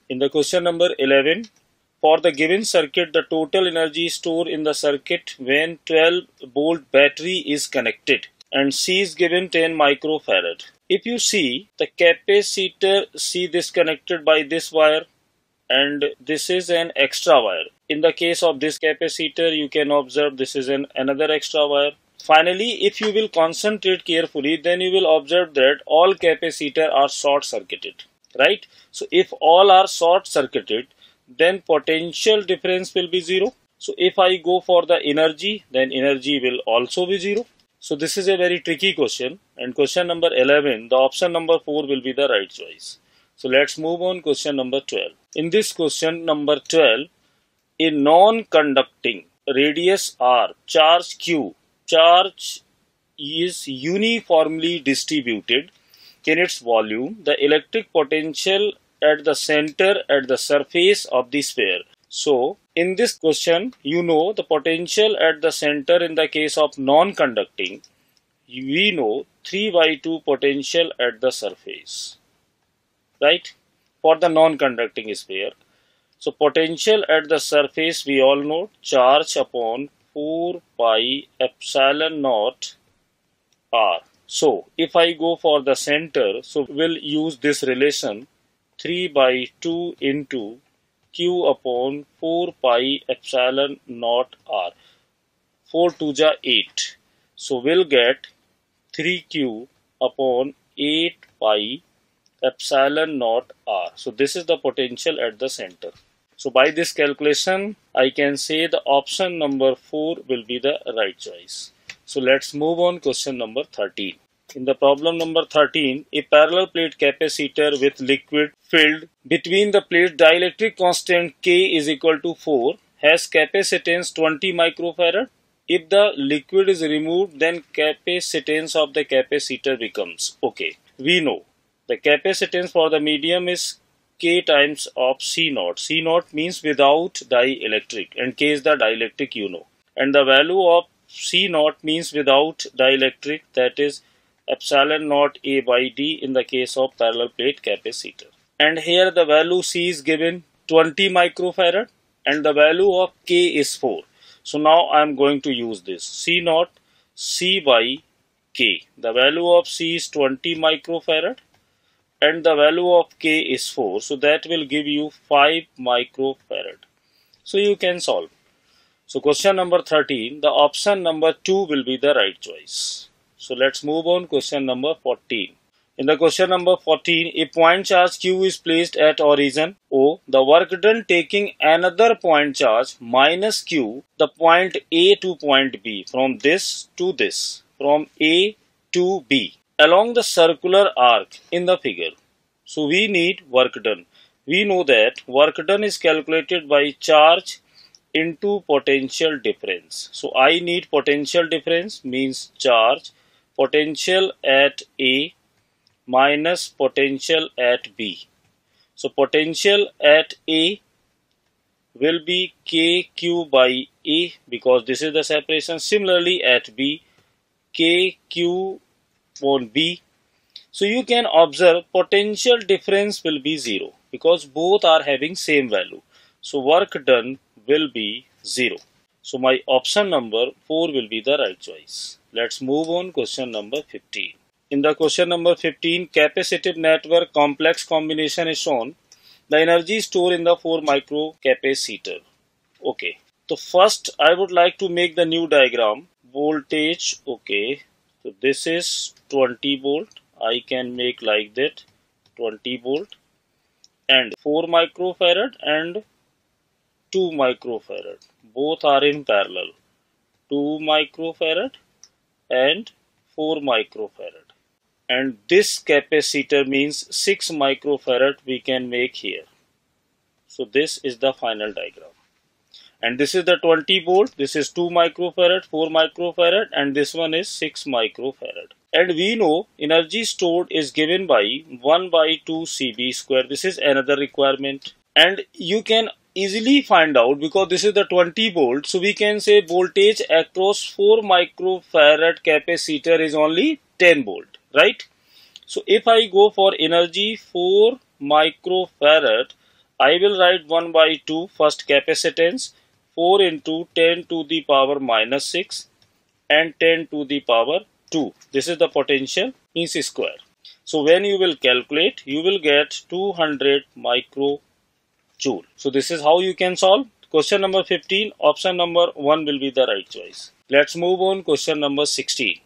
In the question number 11, for the given circuit, the total energy stored in the circuit when 12 volt battery is connected and C is given 10 microfarad. If you see the capacitor, see this connected by this wire and this is an extra wire. In the case of this capacitor, you can observe this is another extra wire. Finally, if you will concentrate carefully, then you will observe that all capacitors are short circuited, right? So if all are short circuited, then potential difference will be zero. So if I go for the energy, then energy will also be zero. So this is a very tricky question, and question number 11, the option number 4 will be the right choice. So let's move on question number 12. In this question number 12, a non-conducting radius R, charge Q, charge is uniformly distributed in its volume, the electric potential at the center at the surface of the sphere. So in this question, you know the potential at the center in the case of non-conducting, we know 3/2 potential at the surface, right, for the non-conducting sphere. So potential at the surface we all know charge upon 4 pi epsilon naught R. So if I go for the center, so we'll use this relation 3/2 into Q upon 4 pi epsilon naught R. 4 to the 8. So we'll get 3Q upon 8 pi epsilon naught R. So this is the potential at the center. So by this calculation, I can say the option number 4 will be the right choice. So let's move on question number 13. In the problem number 13, a parallel plate capacitor with liquid filled between the plates, dielectric constant K is equal to 4 has capacitance 20 microfarad. If the liquid is removed, then capacitance of the capacitor becomes, okay, we know the capacitance for the medium is K times of C naught. C naught means without dielectric and K is the dielectric, you know. And the value of C naught means without dielectric, that is epsilon naught A by D in the case of parallel plate capacitor. And here the value C is given 20 microfarad and the value of K is 4. So now I am going to use this C naught C by K. The value of C is 20 microfarad and the value of K is 4. So that will give you 5 microfarad. So you can solve. So question number 13, the option number 2 will be the right choice. So let's move on question number 14. In the question number 14, a point charge Q is placed at origin O. The work done taking another point charge minus Q, the point A to point B, from this to this, from A to B, along the circular arc in the figure. So we need work done. We know that work done is calculated by charge into potential difference. So I need potential difference means charge, potential at A minus potential at B. So potential at A will be KQ by A because this is the separation. Similarly at B, KQ on B. So you can observe potential difference will be 0 because both are having same value. So work done will be 0. So my option number 4 will be the right choice. Let's move on question number 15. In the question number 15, capacitive network complex combination is shown. The energy stored in the 4 micro capacitor. Okay. So first I would like to make the new diagram. Voltage, okay. So this is 20 volt. I can make like that 20 volt and 4 microfarad and 2 microfarad. Both are in parallel. 2 microfarad and 4 microfarad. And this capacitor means 6 microfarad we can make here. So this is the final diagram. And this is the 20 volt, this is 2 microfarad, 4 microfarad and this one is 6 microfarad. And we know energy stored is given by 1/2 Cv square. This is another requirement. And you can easily find out because this is the 20 volt. So we can say voltage across 4 microfarad capacitor is only 10 volt, right? So if I go for energy 4 microfarad, I will write 1 by 2 first capacitance 4 into 10 to the power minus 6 and 10 to the power 2. This is the potential in C square. So when you will calculate, you will get 200 microjoule. So this is how you can solve. Question number 15, option number 1 will be the right choice. Let's move on question number 16.